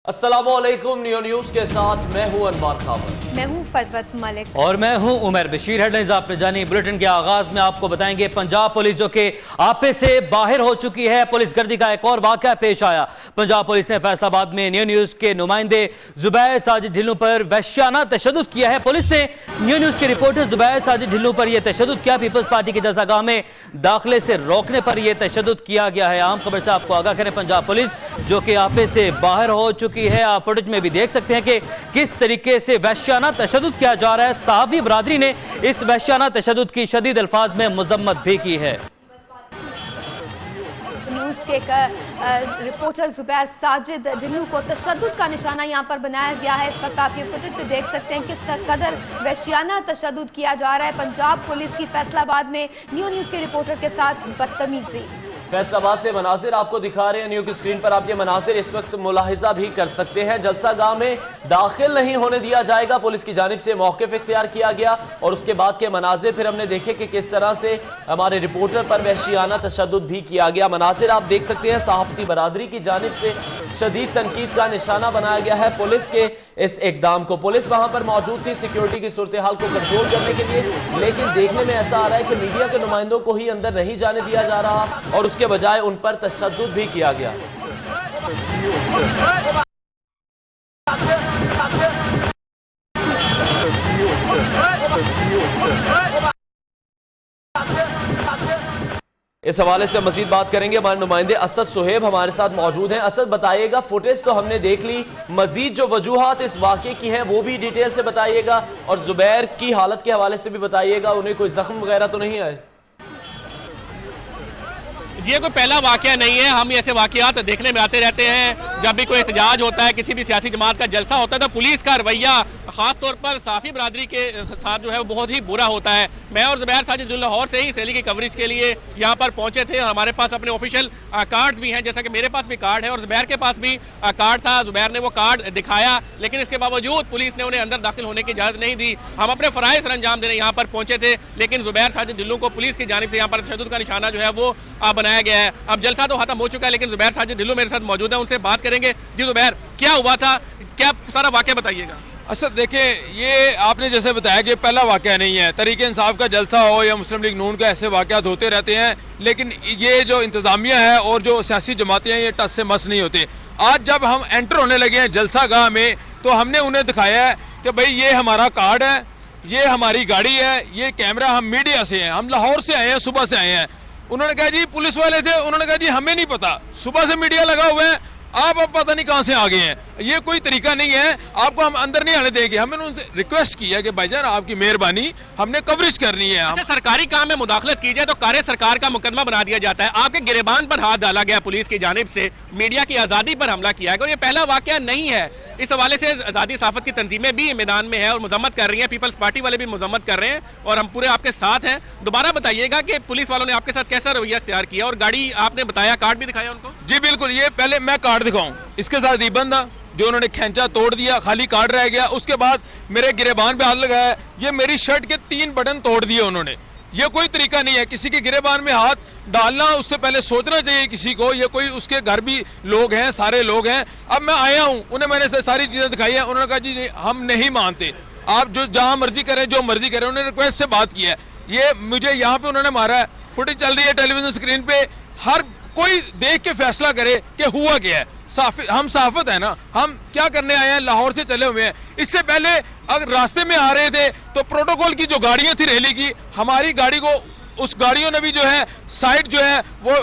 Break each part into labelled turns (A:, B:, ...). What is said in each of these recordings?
A: अस्सलामुअलैकुम। New news के साथ मैं हूं अनवर खाबर।
B: मैं हूं फरवत मलिक
C: और मैं हूं उमर बशीर। हेडलाइंस आपने जानी। बुलेटिन के आगाज में आपको बताएंगे पंजाब पुलिस जो कि आपे से बाहर हो चुकी है। पुलिस गर्दी का एक और वाकया पेश आया। पंजाब पुलिस ने फैसलाबाद में न्यू न्यूज के नुमाइंदे जुबैर साजिद ढिल्लों पर वहशियाना तशद्दुद किया है। पुलिस ने न्यू न्यूज के रिपोर्टर जुबैर साजिद ढिल्लों पर यह तशद्दुद किया। पीपल्स पार्टी की जलसागाह में दाखिले से रोकने पर यह तशद्दुद किया गया है। आम खबर से आपको आगाह करें, पंजाब पुलिस जो कि आपे से बाहर हो चुकी है। आप फुटेज में भी देख सकते हैं कि किस तरीके से वहशियाना तशद्दुद किया जा रहा है। सहाफी बरादरी ने इस वहशियाना तशद्दुद की शदीद अल्फाज में मजम्मत भी की है।
B: न्यूज़ के रिपोर्टर जुबैर साजिद ढिल्लों को तशद्दुद का निशाना यहाँ पर बनाया गया है। इस वक्त आप ये फुटेज पे देख सकते हैं किस कदर वहशियाना तशद्दुद किया जा रहा है। पंजाब पुलिस की फैसलाबाद में न्यू न्यूज़ के रिपोर्टर के साथ बदतमीजी।
A: फैसलाबाद से मनाजिर आपको दिखा रहे हैं। न्यू की स्क्रीन पर आप ये मनाजिर इस वक्त मुलाहिजा भी कर सकते हैं। जलसा गाह में दाखिल नहीं होने दिया जाएगा। पुलिस की जानिब से मौक़िफ़ इख्तियार किया गया और उसके बाद के मनाजिर फिर हमने देखे कि किस तरह से हमारे रिपोर्टर पर वहशियाना तशद्दुद भी किया गया। मनाजिर आप देख सकते हैं, सहाफ़ती बरादरी की जानिब से शदीद तनकीद का निशाना बनाया गया है पुलिस के इस इकदाम को। पुलिस वहां पर मौजूद थी सिक्योरिटी की सूरत हाल को कंट्रोल करने के लिए, लेकिन देखने में ऐसा आ रहा है कि मीडिया के नुमाइंदों को ही अंदर नहीं जाने दिया जा रहा और उसके बजाय उन पर तशद्दुद भी किया गया। इस हवाले से मजीद बात करेंगे। हमारे नुमाइंदे असद सुहेब हमारे साथ मौजूद हैं। असद, बताइएगा, फुटेज तो हमने देख ली, मजीद जो वजूहात इस वाक़े की हैं वो भी डिटेल से बताइएगा और जुबैर की हालत के हवाले से भी बताइएगा। उन्हें कोई जख्म वगैरह तो नहीं आए?
D: ये कोई पहला वाकया नहीं है। हम ऐसे वाकयात देखने में आते रहते हैं। जब भी कोई एहतजाज होता है, किसी भी सियासी जमात का जलसा होता है, तो पुलिस का रवैया खास तौर पर साफी बरादरी के साथ जो है वो बहुत ही बुरा होता है। मैं और जुबैर साजिद लाहौर से ही इस रैली की कवरेज के लिए यहाँ पर पहुंचे थे। हमारे पास अपने ऑफिशियल कार्ड भी हैं, जैसा कि मेरे पास भी कार्ड है और जुबैर के पास भी कार्ड था। जुबैर ने वो कार्ड दिखाया, लेकिन इसके बावजूद पुलिस ने उन्हें अंदर दाखिल होने की इजाज़त नहीं दी। हम अपने फ़राइज़ सर अंजाम देने यहाँ पर पहुंचे थे, लेकिन जुबैर साजिद ढिल्लों को पुलिस की जानिब से यहाँ पर तशद्दुद का निशाना जो है वो बनाया गया है। अब जलसा तो खत्म हो चुका है, लेकिन जुबैर साजिद ढिल्लों मेरे साथ मौजूद है, उनसे बात करेंगे। जी जुबैर, क्या हुआ था, क्या सारा वाकया बताइएगा।
E: अच्छा देखिए, ये आपने जैसे बताया कि पहला वाकया नहीं है। तरीके इंसाफ का जलसा हो या मुस्लिम लीग नून का, ऐसे वाकयात होते रहते हैं, लेकिन ये जो इंतज़ामिया है और जो सियासी जमातें हैं ये टस से मस नहीं होते। आज जब हम एंटर होने लगे हैं जलसा गाह में, तो हमने उन्हें दिखाया है कि भाई ये हमारा कार्ड है, ये हमारी गाड़ी है, ये कैमरा, हम मीडिया से हैं, हम लाहौर से आए हैं, सुबह से आए हैं। उन्होंने कहा जी पुलिस वाले थे, उन्होंने कहा जी हमें नहीं पता, सुबह से मीडिया लगा हुआ है, आप अब पता नहीं कहां से आ गए हैं। ये कोई तरीका नहीं है, आपको हम अंदर नहीं आने देंगे। हमने उनसे रिक्वेस्ट की है कि भाईजान आपकी मेहरबानी, हमने कवरेज करनी है।
D: अच्छा, सरकारी काम में मुदाखलत की जाए तो कार्य सरकार का मुकदमा बना दिया जाता है। आपके गिरेबान पर हाथ डाला गया पुलिस की जानिब से, मीडिया की आज़ादी पर हमला किया गया और ये पहला वाकया नहीं है। इस हवाले से आज़ादी सहाफ़त की तंजीमें भी मैदान में है और मजम्मत कर रही हैं, पीपल्स पार्टी वाले भी मजम्मत कर रहे हैं और हम पूरे आपके साथ हैं। दोबारा बताइएगा कि पुलिस वालों ने आपके साथ कैसा रवैया इख्तियार किया और गाड़ी आपने बताया, कार्ड भी दिखाया उनको?
E: जी बिल्कुल, ये पहले मैं कार्ड दिखाऊं, इसके साथ रिबन था जो उन्होंने खींचा, तोड़ दिया, खाली कार्ड रह गया। उसके बाद मेरे गिरेबान पे हाथ लगाया, ये मेरी शर्ट के 3 बटन तोड़ दिए उन्होंने। ये कोई तरीका नहीं है किसी के गिरेबान में हाथ डालना, उससे पहले सोचना चाहिए किसी को। ये कोई उसके घर भी लोग हैं, सारे लोग हैं। अब मैं आया हूँ, उन्हें मैंने सारी चीजें दिखाई है, उन्होंने कहा जी हम नहीं मानते, आप जो जहाँ मर्जी करें, जो मर्जी करें। उन्होंने रिक्वेस्ट से बात की है। ये मुझे यहाँ पे उन्होंने मारा है, फुटेज चल रही है टेलीविजन स्क्रीन पे, हर कोई देख के फैसला करे कि हुआ क्या है। हम साफत है ना, हम क्या करने आए हैं, लाहौर से चले हुए हैं। इससे पहले अगर रास्ते में आ रहे थे तो प्रोटोकॉल की जो गाड़ियां थी रैली की, हमारी गाड़ी को उस गाड़ियों ने भी जो है साइड जो है वो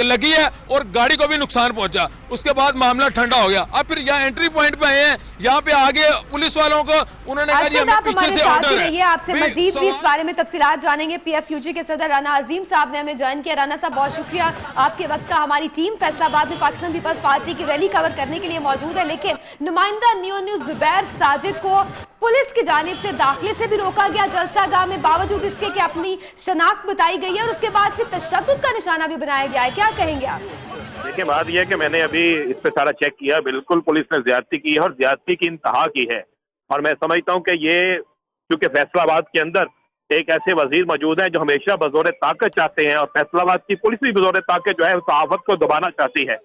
E: लगी है और गाड़ी को भी नुकसान पहुंचा। उसके बाद मामला ठंडा हो गया। अब फिर यहाँ एंट्री पॉइंट पे आए हैं, यहाँ पे आगे पुलिस वालों को उन्होंने कहा जी हमें पीछे से ऑर्डर है।
B: आपसे मजीद भी इस बारे में तफसीलात जानेंगे। PFUG के सदर राना अजीम साहब ने हमें ज्वाइन किया। राना साहब, बहुत शुक्रिया आपके वक्त का। हमारी टीम फैसलाबाद में पाकिस्तान पीपल्स पार्टी की रैली कवर करने के लिए मौजूद है, लेकिन नुमाइंदा न्यू न्यूज़ जुबैर साजिद को पुलिस की जानिब से दाखिले से भी रोका गया जलसा गाह में, बावजूद इसके कि अपनी शनाख्त बताई गई है और उसके बाद फिर तशद्दुद का निशाना भी बनाया गया है। क्या कहेंगे आप?
F: देखिए, बात यह है कि मैंने अभी इस पे सारा चेक किया, बिल्कुल पुलिस ने ज्यादती की है और ज्यादती की इंतहा की है। और मैं समझता हूँ कि ये क्योंकि फैसलाबाद के अंदर एक ऐसे वजीर मौजूद हैं जो हमेशा बजौर ताकत चाहते हैं और फैसलाबाद की पुलिस भी बजौर ताकत जो है सहाफत को दबाना चाहती है।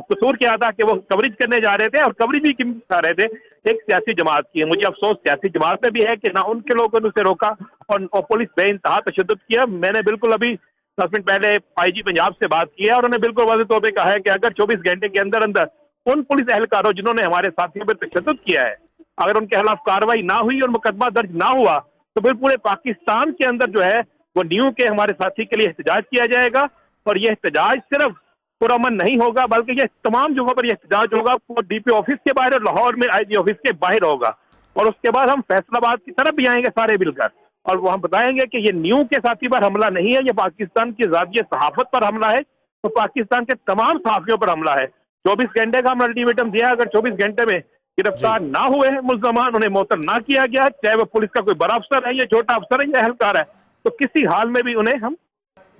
F: कसूर क्या था कि वो कवरेज करने जा रहे थे और कवरेज भी क्यों कर रहे थे, एक सियासी जमात की है। मुझे अफसोस सियासी जमात में भी है कि ना उनके लोगों ने उसे रोका और पुलिस बेइंतहा तशद्दुद किया। मैंने बिल्कुल अभी 10 मिनट पहले IG पंजाब से बात की है और उन्होंने बिल्कुल वाज़ेह तौर पर कहा है कि अगर 24 घंटे के अंदर अंदर उन पुलिस एहलकारों जिन्होंने हमारे साथियों पर तशद्दुद किया है, अगर उनके खिलाफ कार्रवाई ना हुई और मुकदमा दर्ज ना हुआ तो फिर पूरे पाकिस्तान के अंदर जो है वो न्यू के हमारे साथी के लिए एहतजाज किया जाएगा। और यह एहतजाज सिर्फ पुरअमन नहीं होगा बल्कि ये तमाम जगहों पर यह एहतजाज होगा। वो DP ऑफिस के बाहर और लाहौर में IG ऑफिस के बाहर होगा और उसके बाद हम फैसलाबाद की तरफ भी आएंगे सारे मिलकर और वो हम बताएंगे कि ये न्यू के साथी पर हमला नहीं है, ये पाकिस्तान की ज़ाती सहाफत पर हमला है, तो पाकिस्तान के तमाम सहाफियों पर हमला है। 24 घंटे का हमने अल्टीमेटम दिया, अगर 24 घंटे में गिरफ्तार ना हुए हैं मुल्ज़मान, उन्हें मुअत्तल ना किया गया, चाहे वो पुलिस का कोई बड़ा अफसर है या छोटा अफसर है या एहलकार है, तो किसी हाल में भी उन्हें हम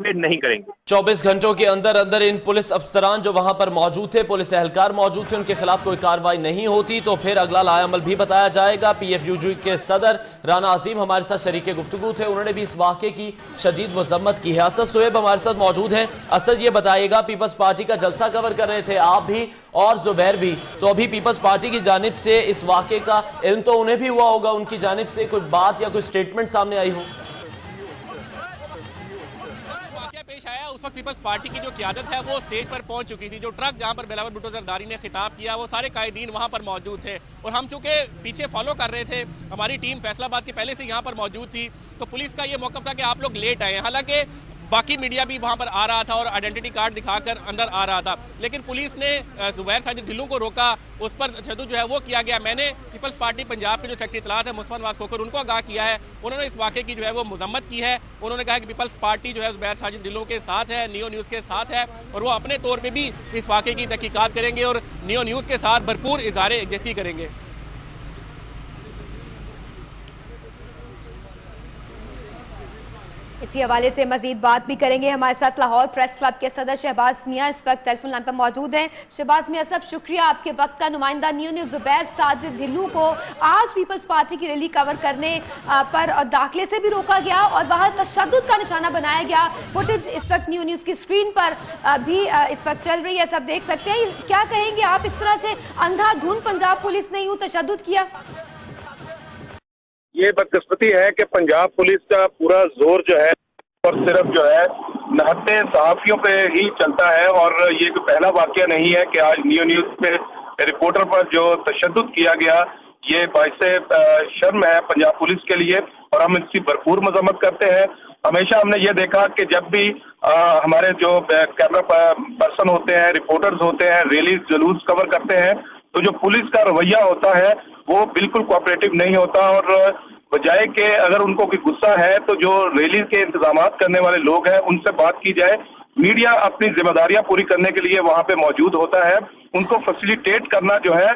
F: वेट नहीं करेंगे।
A: 24 घंटों के अंदर अंदर इन पुलिस अफसरान जो वहां पर मौजूद थे, पुलिस एहलकार मौजूद थे, उनके खिलाफ कोई कार्रवाई नहीं होती तो फिर अगला लायामल भी बताया जाएगा। PFUG के सदर राना अजीम हमारे साथ शरीके गुफ्तगू थे, उन्होंने भी इस वाक़े की शदीद मजम्मत की है। असद सुहेब हमारे साथ मौजूद हैं। असद, ये बताइएगा, पीपल्स पार्टी का जलसा कवर कर रहे थे आप भी और जुबैर भी, तो अभी पीपल्स पार्टी की जानिब से इस वाक़े का इल्म तो उन्हें भी हुआ होगा, उनकी जानिब से कोई बात या कोई स्टेटमेंट सामने आई हो?
D: पेश आया उस वक्त पीपल्स पार्टी की जो क़यादत है वो स्टेज पर पहुंच चुकी थी। जो ट्रक जहां पर बिलावल भुट्टो जरदारी ने खिताब किया वो सारे कायदीन वहां पर मौजूद थे और हम चूंकि पीछे फॉलो कर रहे थे, हमारी टीम फैसलाबाद के पहले से यहां पर मौजूद थी, तो पुलिस का ये मौक़िफ़ था कि आप लोग लेट आए। हालांकि बाकी मीडिया भी वहां पर आ रहा था और आइडेंटिटी कार्ड दिखाकर अंदर आ रहा था, लेकिन पुलिस ने जुबैर साजिद ढिल्लों को रोका, उस पर तशद्दुद जो है वो किया गया। मैंने पीपल्स पार्टी पंजाब के जो सेक्रेटरी इत्तलात है मुस्तफा नवाज खोखर, उनको आगाह किया है, उन्होंने इस वाक़े की जो है वो मजम्मत की है। उन्होंने कहा कि पीपल्स पार्टी जो है जुबैर साजिद ढिल्लों के साथ है, नियो न्यूज़ के साथ है और वो अपने तौर पर भी इस वाक़े की तहकीकात करेंगे और नियो न्यूज़ के साथ भरपूर इज़हार यकजहती करेंगे।
B: इसी हवाले से मजीद बात भी करेंगे। हमारे साथ लाहौर प्रेस क्लब के सदर शहबाज मियाँ इस वक्त टेलीफोन लाइन पर मौजूद हैं। शहबाज मियाँ साहब, शुक्रिया आपके वक्त का। नुमाइंदा नियो न्यूज़ जुबैर साजिद ढिल्लों को आज पीपल्स पार्टी की रैली कवर करने पर दाखिले से भी रोका गया और वहाँ तशद्दुद का निशाना बनाया गया। फुटेज इस वक्त नियो न्यूज़ की स्क्रीन पर भी इस वक्त चल रही है, सब देख सकते हैं। क्या कहेंगे आप, इस तरह से अंधाधुंध पंजाब पुलिस ने यूँ तशद्दुद किया?
G: ये बदकिस्मती है कि पंजाब पुलिस का पूरा जोर जो है और सिर्फ जो है नहत्ते सहाफियों पे ही चलता है और ये कोई पहला वाकया नहीं है कि आज नियो न्यूज़ पे रिपोर्टर पर जो तशद्दुद किया गया, ये बाइसे शर्म है पंजाब पुलिस के लिए और हम इसकी भरपूर मजम्मत करते हैं। हमेशा हमने ये देखा कि जब भी हमारे जो कैमरा पर्सन होते हैं, रिपोर्टर्स होते हैं, रैली जुलूस कवर करते हैं, तो जो पुलिस का रवैया होता है वो बिल्कुल कोऑपरेटिव नहीं होता और बजाय के अगर उनको कोई गुस्सा है तो जो रैली के इंतजाम करने वाले लोग हैं उनसे बात की जाए। मीडिया अपनी जिम्मेदारियां पूरी करने के लिए वहां पे मौजूद होता है, उनको फैसिलिटेट करना जो है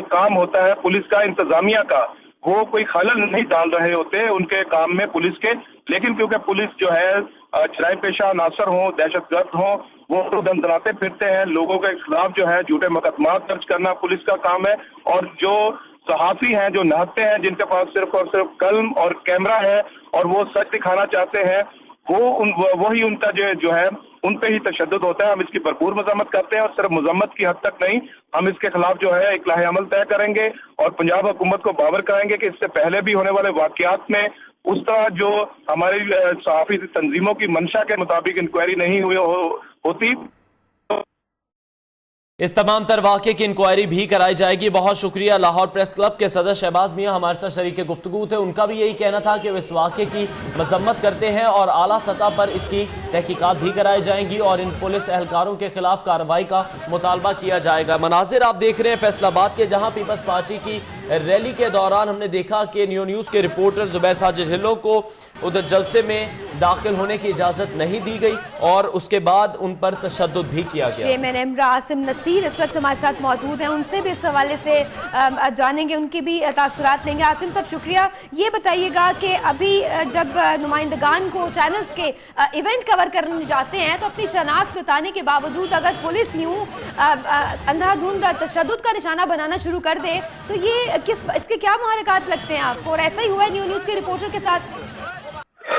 G: काम होता है पुलिस का, इंतजामिया का। वो कोई खलल नहीं डाल रहे होते उनके काम में पुलिस के, लेकिन क्योंकि पुलिस जो है जराइम पेशा अनासर हों, दहशतगर्द हों, वो तो दंदनाते फिरते हैं, लोगों के खिलाफ जो है झूठे मुकदमा दर्ज करना पुलिस का काम है और जो सहाफी हैं, जो नहते हैं, जिनके पास सिर्फ और सिर्फ कलम और कैमरा है और वो सच दिखाना चाहते हैं, वही उनका जो है उन पे ही तशद्दुद होता है। हम इसकी भरपूर मजम्मत करते हैं और सिर्फ मजम्मत की हद तक नहीं, हम इसके खिलाफ जो है एक लाहे अमल तय करेंगे और पंजाब हुकूमत को बावर कराएंगे कि इससे पहले भी होने वाले वाकयात में उस तरह जो हमारी सहाफी तंजीमों की मंशा के मुताबिक इंक्वायरी नहीं होती।
A: इस तमाम तर वाक़े की इंक्वायरी भी कराई जाएगी। बहुत शुक्रिया। लाहौर प्रेस क्लब के सदर शहबाज मियाँ हमारे साथ शरीके गुफ्तगू थे, उनका भी यही कहना था कि वे इस वाक़े की मजम्मत करते हैं और आला सतह पर इसकी तहकीकात भी कराई जाएंगी और इन पुलिस एहलकारों के खिलाफ कार्रवाई का मुतालबा किया जाएगा। मनाजिर आप देख रहे हैं फैसलाबाद के, जहाँ पीपल्स पार्टी की रैली के दौरान हमने देखा कि नियो न्यूज़ के रिपोर्टर जुबैर साजिद ढिल्लों को उधर जलसे में दाखिल होने की इजाज़त नहीं दी गई और उसके बाद उन पर तशद्दुद भी किया गया।
B: चेयरमैन आसिम नसीर इस वक्त हमारे साथ मौजूद हैं, उनसे भी इस हवाले से जानेंगे, उनके भी तासुरात लेंगे। आसिम साहब, शुक्रिया। ये बताइएगा कि अभी जब नुमाइंदगान को चैनल्स के इवेंट कवर करने जाते हैं तो अपनी शनाख्त बताने के बावजूद अगर पुलिस यूँ अंधाधुंध तशद्दुद का निशाना बनाना शुरू कर दे तो ये इसके क्या मुहरकात लगते हैं आपको? और ऐसा ही हुआ है नियो न्यूज़ के रिपोर्टर के साथ।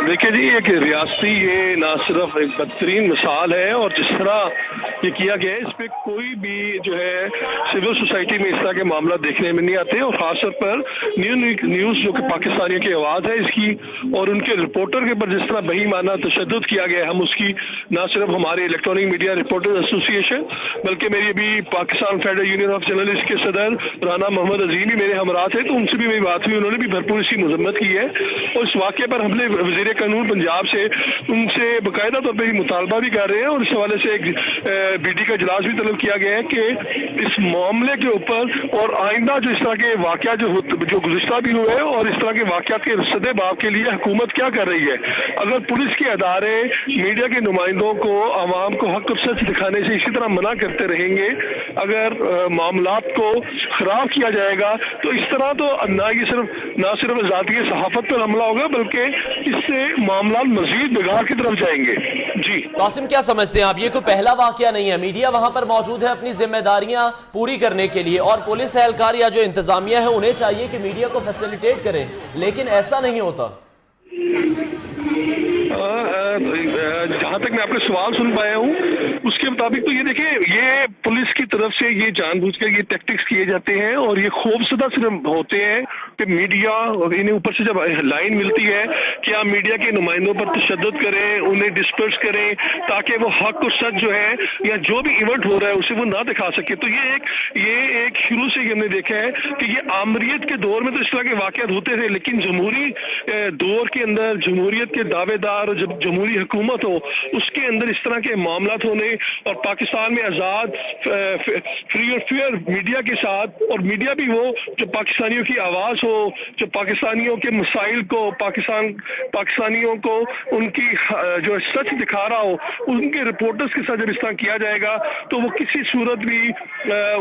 H: देखिए जी, एक रियासती ये ना सिर्फ एक बदतरीन मिसाल है और जिस तरह
G: ये किया गया है। इस पे कोई भी जो है सिविल सोसाइटी में इस तरह के मामला देखने में नहीं आते, और खासतौर पर न्यूज़ जो कि पाकिस्तानियों की आवाज़ है इसकी, और उनके रिपोर्टर के ऊपर जिस तरह बेईमाना तशद्दुद किया गया है, हम उसकी न सिर्फ हमारे इलेक्ट्रॉनिक मीडिया रिपोर्टर्स एसोसिएशन, बल्कि मेरी अभी Pakistan federal union of journalist के सदर राना मोहम्मद अजीम भी मेरे हमरा थे, तो उनसे भी मेरी बात हुई, उन्होंने भी भरपूर इसकी मजम्मत की है। और इस वाक़े पर हमने वज़ीर कानून पंजाब से उनसे बाकायदा तौर पर मुतालबा भी कर रहे हैं, और इस हवाले से एक BD का इजलास भी तलब किया गया है कि इस मामले के ऊपर और आइंदा जो इस तरह के वाक़या जो गुज़िश्ता भी हुए और इस तरह के वाक़यात के सद्दे-बाब के लिए हुकूमत क्या कर रही है। अगर पुलिस के अदारे मीडिया के नुमाइंदों को आवाम को हक और सच दिखाने से इसी तरह मना करते रहेंगे, अगर मामलात को ख़राब किया जाएगा, तो इस तरह तो ना सिर्फ आज़ादी सहाफ़त पर हमला होगा, बल्कि इससे मामला मज़ीद बिगाड़ की तरफ जाएंगे। जी
A: कासिम, क्या समझते हैं आप, ये कोई पहला वाकया नहीं है, मीडिया वहां पर मौजूद है अपनी जिम्मेदारियां पूरी करने के लिए, और पुलिस एहलकार या जो इंतजामिया है उन्हें चाहिए कि मीडिया को फैसिलिटेट करें, लेकिन ऐसा नहीं होता।
G: जहाँ तक मैं आपका सवाल सुन पाया हूँ उसके मुताबिक तो ये देखिए, ये पुलिस की तरफ से ये जानबूझकर ये टैक्टिक्स किए जाते हैं, और ये खौफजदा सिर्फ होते हैं कि मीडिया इन्हें ऊपर से जब लाइन मिलती है कि आप मीडिया के नुमाइंदों पर तशद्दुद करें, उन्हें डिस्पर्स करें, ताकि वो हक और सच जो है या जो भी इवेंट हो रहा है उसे वो ना दिखा सके। तो ये एक शुरू से ही हमने देखा है कि ये आमरीत के दौर में तो इस तरह के वाक़यात होते थे, लेकिन जमहूरी दौर के अंदर जमहूरियत के दावेदार और जब जमहूरी हुकूमत हो उसके अंदर इस तरह के मामलात होने, और पाकिस्तान में आज़ाद फ्री और फेयर मीडिया के साथ, और मीडिया भी वो जो पाकिस्तानियों की आवाज़ हो, जो पाकिस्तानियों के मसाइल को पाकिस्तानियों को उनकी जो सच दिखा रहा हो, उनके रिपोर्टर्स के साथ जब इस तरह किया जाएगा तो वो किसी सूरत भी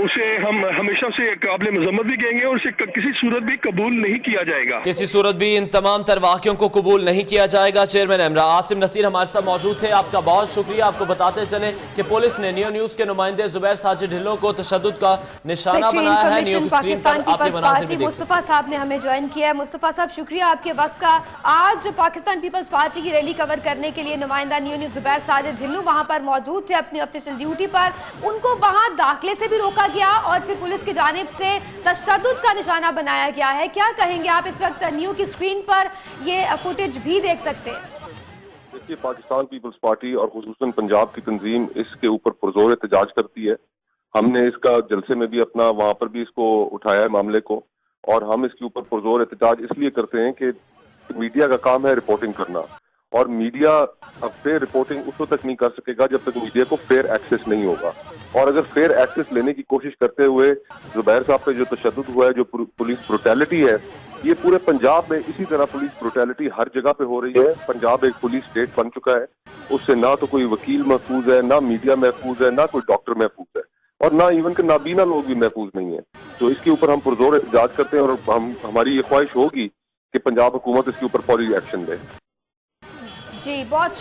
G: उसे हम हमेशा से काबिल मजम्मत भी कहेंगे, और उसे किसी सूरत भी कबूल नहीं किया जाएगा।
A: किसी सूरत भी इन तमाम तर वाक़ियों को कबूल नहीं किया जाएगा। चेयरमैन एमरा आसिम नसीर हमारे साथ मौजूद थे, आपका बहुत शुक्रिया। आपको बताते चले कि पुलिस ने नियो न्यूज़ के नुमाइंदे जुबैर साजिद ढिल्लों को तशद्दुद का निशाना बनाया है। नियो की स्क्रीन पर आपके मनाज़िर भी देख
B: मुस्तफ़ा साहब ने हमें ज्वाइन किया है। मुस्तफ़ा साहब, शुक्रिया आपके वक्त का। आज पाकिस्तान पीपल्स पार्टी की रैली कवर करने के लिए नुमाइंदा नियो न्यूज़ जुबैर साजिद ढिल्लों वहां पर मौजूद थे अपनी ऑफिशियल ड्यूटी पर, उनको वहां दाखिले से भी रोका गया और फिर पुलिस की जानिब से तशद्दुद का निशाना बनाया गया है। क्या कहेंगे आप, इस वक्त नियो की स्क्रीन पर ये फुटेज भी देख सकते हैं?
H: देखिए, पाकिस्तान पीपल्स पार्टी और खुसूसन पंजाब की तंजीम इसके ऊपर पुरजोर एहतजाज करती है। हमने इसका जलसे में भी अपना वहाँ पर भी इसको उठाया है मामले को, और हम इसके ऊपर पुरजोर एहतजाज इसलिए करते हैं कि मीडिया का काम है रिपोर्टिंग करना, और मीडिया अब फेयर रिपोर्टिंग उस वक्त तक नहीं कर सकेगा जब तक मीडिया को फेयर एक्सेस नहीं होगा। और अगर फेयर एक्सेस लेने की कोशिश करते हुए जुबैर साहब पे जो तशद्दुद हुआ है, जो पुलिस ब्रुटैलिटी है, ये पूरे पंजाब में इसी तरह पुलिस ब्रुटैलिटी हर जगह पे हो रही है। पंजाब एक पुलिस स्टेट बन चुका है, उससे ना तो कोई वकील महफूज है, ना मीडिया महफूज है, ना कोई डॉक्टर महफूज है, और ना इवन के नाबीना लोग भी महफूज नहीं है। तो इसके ऊपर हम पुरजोर एहतजाज करते हैं, और हमारी ये ख्वाहिश होगी कि पंजाब हुकूमत इसके ऊपर फौरी एक्शन ले।
B: जी, बहुत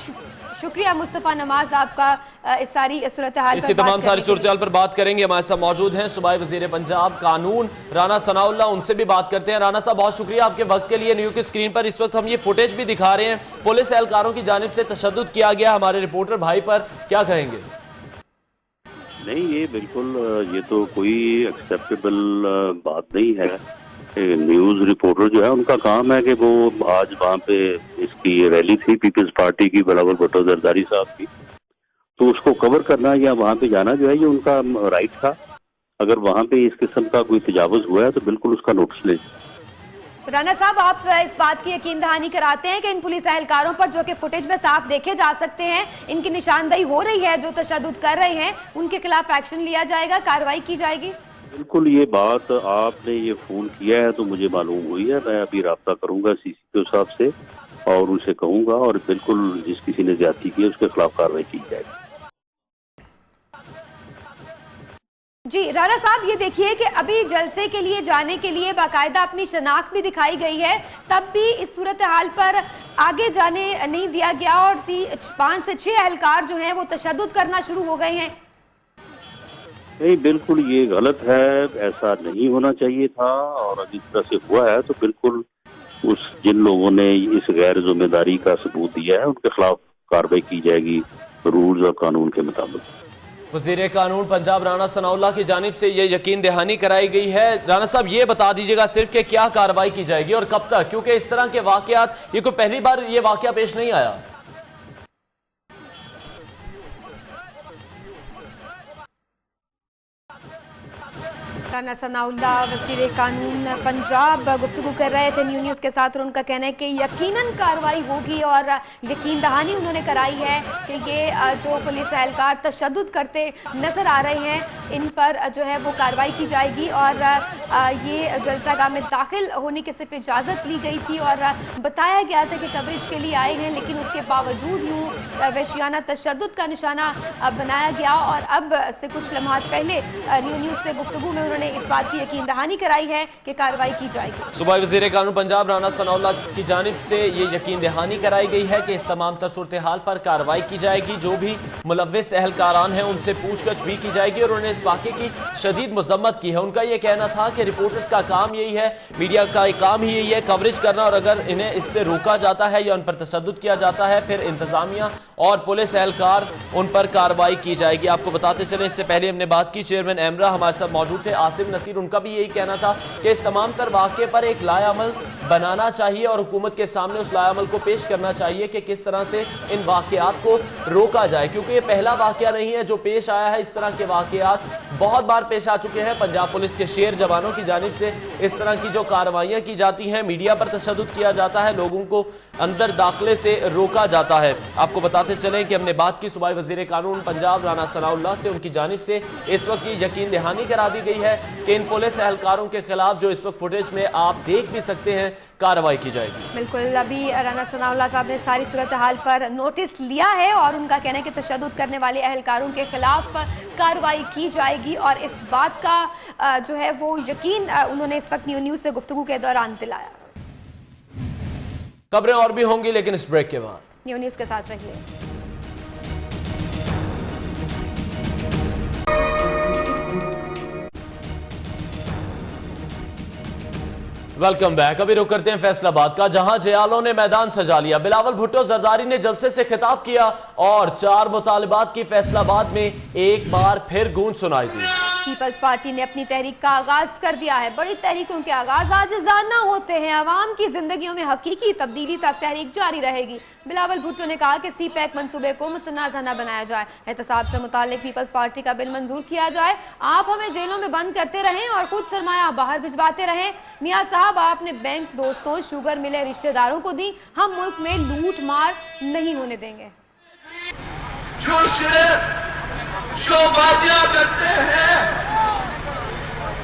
B: शुक्रिया मुस्तफ़ा नमाज आपका इस सारी सूरत हाल
A: इसी तमाम सारी सूरत हाल पर बात करेंगे। हमारे साथ मौजूद हैं सूबाई वज़ीर पंजाब कानून राना सनाउल्लाह, उनसे भी बात करते हैं। राना साहब, बहुत शुक्रिया आपके वक्त के लिए। न्यू की स्क्रीन पर इस वक्त हम ये फुटेज भी दिखा रहे हैं, पुलिस एहलकारों की जानिब से तशद्दुद किया गया हमारे रिपोर्टर भाई पर, क्या कहेंगे?
I: नहीं, ये बिल्कुल ये तो कोई एक्सेप्टेबल बात नहीं है। न्यूज़ रिपोर्टर जो है उनका काम है कि वो आज वहाँ पे इसकी रैली थी पीपल्स पार्टी की, बिलावल भुट्टो जरदारी साहब की, तो उसको कवर करना या वहाँ पे जाना जो है ये उनका राइट था। अगर वहाँ पे इस किस्म का कोई तजावुज़ हुआ है तो बिल्कुल उसका नोटिस लें।
B: राना साहब, आप इस बात की यकीन दहानी कराते हैं कि इन पुलिस एहलकारों पर, जो कि फुटेज में साफ देखे जा सकते हैं, इनकी निशानदेही हो रही है, जो तशद्दुद कर रहे हैं उनके खिलाफ एक्शन लिया जाएगा, कार्रवाई की जाएगी?
I: बिल्कुल, ये बात आपने ये फ़ोन किया है तो मुझे मालूम हुई है। मैं अभी रब्ता करूँगा CCPO साहब से और उनसे कहूँगा, और बिल्कुल जिस किसी ने ज्यादती की है उसके खिलाफ कार्रवाई की जाएगी।
B: जी राना साहब, ये देखिए कि अभी जलसे के लिए जाने के लिए बाकायदा अपनी शनाख्त भी दिखाई गई है, तब भी इस सूरत हाल पर आगे जाने नहीं दिया गया और 5 से 6 एहलकार जो हैं वो तशद्दुद करना शुरू हो गए हैं।
I: नहीं, बिल्कुल ये गलत है, ऐसा नहीं होना चाहिए था, और अगर इस तरह से हुआ है तो बिल्कुल उस जिन लोगों ने इस गैर जिम्मेदारी का सबूत दिया है उनके खिलाफ कार्रवाई की जाएगी रूल्स और कानून के मुताबिक।
A: वज़ीर कानून पंजाब राना सनाउल्लाह की जानिब से ये यकीन दहानी कराई गई है। राना साहब ये बता दीजिएगा सिर्फ कि क्या कार्रवाई की जाएगी और कब तक, क्योंकि इस तरह के वाकयात, ये कोई पहली बार ये वाकया पेश नहीं आया।
B: राना सनाउल्लाह वज़ीर कानून पंजाब गुफ्तगू कर रहे थे न्यू न्यूज़ के साथ और उनका कहना है कि यकीनन कार्रवाई होगी और यकीन दहानी उन्होंने कराई है कि ये जो पुलिस एहलकार तशद्दुद करते नज़र आ रहे हैं इन पर जो है वो कार्रवाई की जाएगी। और ये जलसागाह में दाखिल होने की सिर्फ इजाज़त ली गई थी और बताया गया था कि कवरेज के लिए आए हैं, लेकिन उसके बावजूद यूँ वहशियाना तशद्दुद का निशाना बनाया गया। और अब से कुछ लम्हात पहले न्यू न्यूज़ से गुफ्तगू में उन्होंने इस बात की यकीन दहानी कराई है कि कार्रवाई की जाएगी।
A: सूबाई वज़ीर कानून पंजाब राना सनाउल्लाह की जानिब से ये यकीन दहानी कराई गई है कि इस तमाम सूरत हाल पर कार्रवाई की जाएगी। जो भी मुलव्विस एहलकारान हैं उनसे पूछगछ भी की जाएगी और उन्होंने इस वाक़े की शदीद मज़म्मत की है। उनका ये कहना था कि रिपोर्टर्स का काम यही है, मीडिया का काम ही यही है कवरेज करना, और अगर इन्हें इससे रोका जाता है या उन पर तशद्दुद किया जाता है फिर इंतज़ामिया और पुलिस एहलकार उन पर कार्रवाई की जाएगी। आपको बताते चले, इससे पहले हमने बात की, चेयरमैन एमरा हमारे साथ मौजूद थे, आसिफ नसीर, उनका भी यही कहना था कि इस तमाम तर वाक़े पर एक लायामल बनाना चाहिए और हुकूमत के सामने उस लायामल को पेश करना चाहिए कि किस तरह से इन वाक़यात को रोका जाए, क्योंकि ये पहला वाक़या नहीं है जो पेश आया है। इस तरह के वाक़यात बहुत बार पेश आ चुके हैं। पंजाब पुलिस के शेर जवानों की जानिब से इस तरह की जो कार्रवाइयाँ की जाती हैं, मीडिया पर तशद्दुद किया जाता है, लोगों को अंदर दाखिले से रोका जाता है। आपको बताते चलें कि हमने बात की सूबाई वज़ीर कानून पंजाब राना सनाउल्लाह से, उनकी जानिब से इस वक्त ये यकीन दहानी करा दी गई है कि इन पुलिस एहलकारों के खिलाफ जो इस वक्त फुटेज में आप देख भी सकते हैं कार्रवाई की जाएगी।
B: बिल्कुल, अभी राना सनाउल्लाह साहब ने सारी सूरत हाल पर नोटिस लिया है और उनका कहना है कि तशद्दुद करने वाले एहलकारों के खिलाफ कार्रवाई की जाएगी और इस बात का जो है वो यकीन उन्होंने इस वक्त न्यू न्यूज़ से गुफ्तगू के दौरान दिलाया।
A: खबरें और भी होंगी लेकिन इस ब्रेक के बाद।
B: न्यू न्यूज़ के साथ रहिए।
A: Welcome back. अभी रुक करते हैं फैसलाबाद का, जहां जयालों ने मैदान सजा लिया। बिलावल भुट्टो जरदारी ने जलसे से खिताब किया और 4 मुतालिबात की फैसलाबाद में एक बार फिर गूंज सुनाई दी।
B: पीपल्स पार्टी ने अपनी तहरीक का आगाज कर दिया है। बड़ी तहरीकों के आगाज आजिज़ाना होते हैं। अवाम की जिंदगियों में हकीकी तब्दीली तक तहरीक जारी रहेगी। बिलावल भुट्टो ने कहा कि सी-पैक मंसूबे को मुतनाज़ा न बनाया जाए, एहतसाब से मुताल्लिक पीपल्स पार्टी का बिल मंजूर किया जाए। आप हमें जेलों में बंद करते रहें और खुद सरमाया बाहर भिजवाते रहें। मियाँ साहब, आपने बैंक दोस्तों, शुगर मिले रिश्तेदारों को दी, हम मुल्क में लूट मार नहीं होने देंगे।
J: शोबाजियां करते हैं,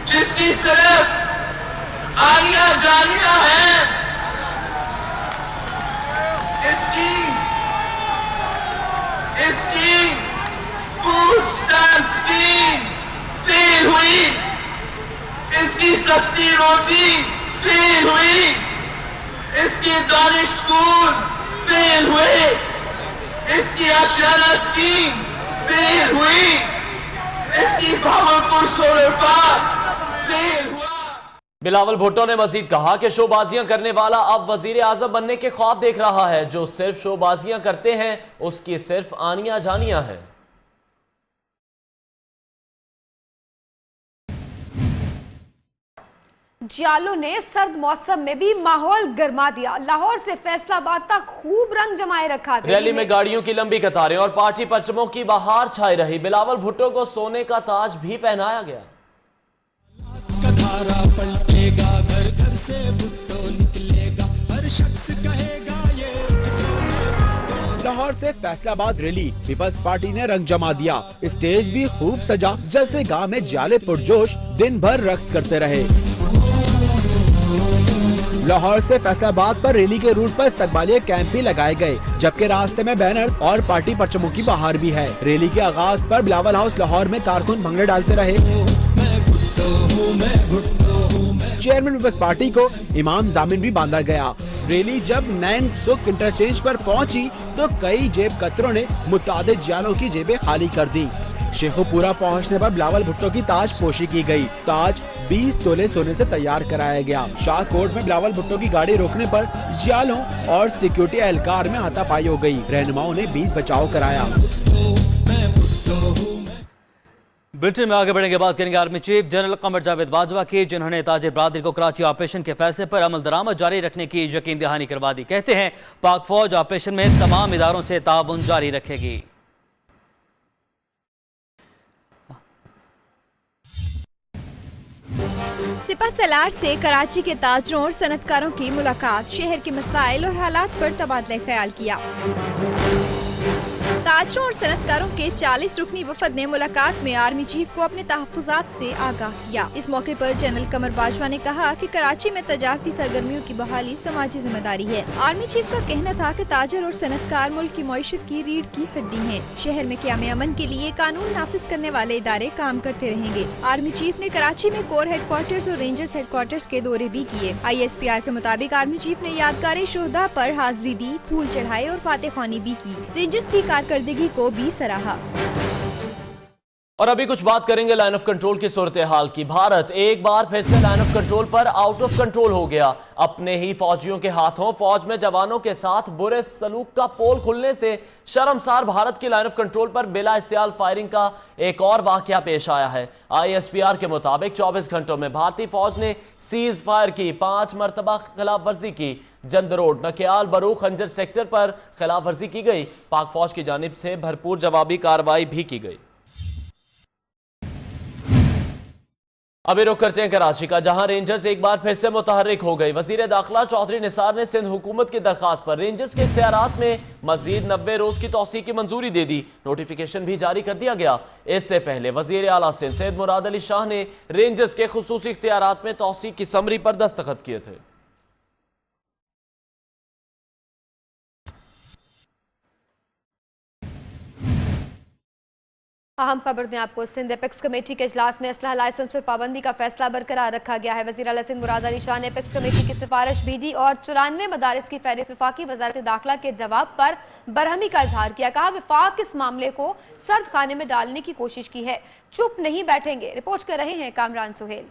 J: जिसकी सिर्फ आनिया जानिया है, इसकी फूड स्टैम्प स्कीम फेल हुई, इसकी सस्ती रोटी फेल हुई, इसकी दानिश स्कूल फेल हुए, इसकी आशियाना स्कीम फेल हुई, इसकी भावलपुर सोलर पार्क फेल हुआ।
A: बिलावल भुट्टो ने मजीद कहा कि शोबाजियां करने वाला अब वजीर आजम बनने के ख्वाब देख रहा है। जो सिर्फ शोबाजियां करते हैं उसकी सिर्फ आनिया जानिया है।
B: जालों ने सर्द मौसम में भी माहौल गर्मा दिया। लाहौर से फैसलाबाद तक खूब रंग जमाए रखा।
A: रैली में गाड़ियों की लंबी कतारें और पार्टी परचमों की बहार छाई रही। बिलावल भुट्टो को सोने का ताज भी पहनाया गया।
J: पलटेगा, घर घर से भुट्टो निकलेगा, हर शख्स कहेगा ये।
K: लाहौर से फैसलाबाद रैली पीपल्स पार्टी ने रंग जमा दिया। स्टेज भी खूब सजा। जलसे गांव में जाले पुरजोश दिन भर रक्स करते रहे। लाहौर से फैसलाबाद पर रैली के रूट पर इस्तकबालिया कैंप भी लगाए गए, जबकि रास्ते में बैनर्स और पार्टी परचमों की बहार भी है। रैली के आगाज पर बिलावल हाउस लाहौर में कारकुन भंगड़े डालते रहे। चेयरमैन पीपल्स पार्टी को इमाम जामिन भी बांधा गया। रैली जब नैन सुख इंटरचेंज पर पहुंची तो कई जेब कतरों ने मुतादिद जालों की जेबें खाली कर दी। शेखुपुरा पहुंचने पर बिलावल भुट्टो की ताज पोशी की गई। ताज 20 तोले सोने से तैयार कराया गया। शाहकोट में बिलावल भुट्टो की गाड़ी रोकने पर जालों और सिक्योरिटी एहलकार में हाथापाई हो गई। रहनुमाओं ने बीच बचाव कराया।
C: बुलेटिन में आगे बढ़ेंगे, बात करेंगे army chief general Qamar Javed Bajwa की, जिन्होंने ताजिर बरादरी को कराची ऑपरेशन के फैसले पर अमल दरामद जारी रखने की यकीन दहानी करवा दी। कहते हैं पाक फौज ऑपरेशन में तमाम इदारों से ताउन जारी रखेगी।
L: सिपा सलार से कराची के ताजरों और सनतकारों की मुलाकात, शहर के मसाइल और हालात पर तबादला ख्याल किया। ताजरों और सनतकारों के 40 रुकनी वफद ने मुलाकात में आर्मी चीफ को अपने तहफ्फुजात से आगाह किया। इस मौके पर जनरल कमर बाजवा ने कहा कि कराची में तजारती सरगर्मियों की बहाली समाजी जिम्मेदारी है। आर्मी चीफ का कहना था कि ताजर और सनतकार मुल्क की मईशत की रीढ़ की हड्डी हैं। शहर में क़याम अमन के लिए कानून नाफिज करने वाले इदारे काम करते रहेंगे। आर्मी चीफ ने कराची में कोर हेडक्वार्टर्स और रेंजर्स हेडक्वार्टर्स के दौरे भी किए। ISPR के मुताबिक आर्मी चीफ ने यादगार शोहदा पर हाजिरी दी, फूल चढ़ाए और फातह ख्वानी भी की। रेंजर्स की कारकर्दगी को भी सराहा।
A: और अभी कुछ बात करेंगे लाइन ऑफ कंट्रोल की सूरत हाल की। भारत एक बार फिर से लाइन ऑफ कंट्रोल पर आउट ऑफ कंट्रोल हो गया। अपने ही फौजियों के हाथों फौज में जवानों के साथ बुरे सलूक का पोल खुलने से शर्मसार भारत की लाइन ऑफ कंट्रोल पर बिला इस्तेयाल फायरिंग का एक और वाकया पेश आया है। ISPR के मुताबिक 24 घंटों में भारतीय फौज ने सीज फायर की 5 मरतबा खिलाफ वर्जी की। जंद रोड, नकियाल, बरूख, खंजर सेक्टर पर खिलाफ वर्जी की गई। पाक फौज की जानिब से भरपूर जवाबी कार्रवाई भी की गई। अभी रुख करते हैं कराची का, जहां रेंजर्स एक बार फिर से मुतहर्रिक हो गई। वजीर दाखिला चौधरी निसार ने सिंध हुकूमत की दरखास्त पर रेंजर्स के इख्तियारात में मजीद 90 रोज की तौसीह की मंजूरी दे दी। नोटिफिकेशन भी जारी कर दिया गया। इससे पहले वजीर आला सिंध सैयद मुराद अली शाह ने रेंजर्स के खुसूसी इख्तियारात में तौसीह की समरी पर दस्तखत किए थे।
B: अहम खबर दें आपको, सिंध एपेक्स कमेटी के इजलास में असलहा लाइसेंस पर पाबंदी का फैसला बरकरार रखा गया है। वज़ीर आला सिंध मुराद अली शाह ने एपेक्स कमेटी की सिफारिश भेजी और 94 मदारिस की फहरिस्त वफाकी वजारत दाखिला के जवाब पर बरहमी का इजहार किया। कहा वफाक इस मामले को सर्द खाने में डालने की कोशिश की है, चुप नहीं बैठेंगे। रिपोर्ट कर रहे हैं कामरान सुहेल।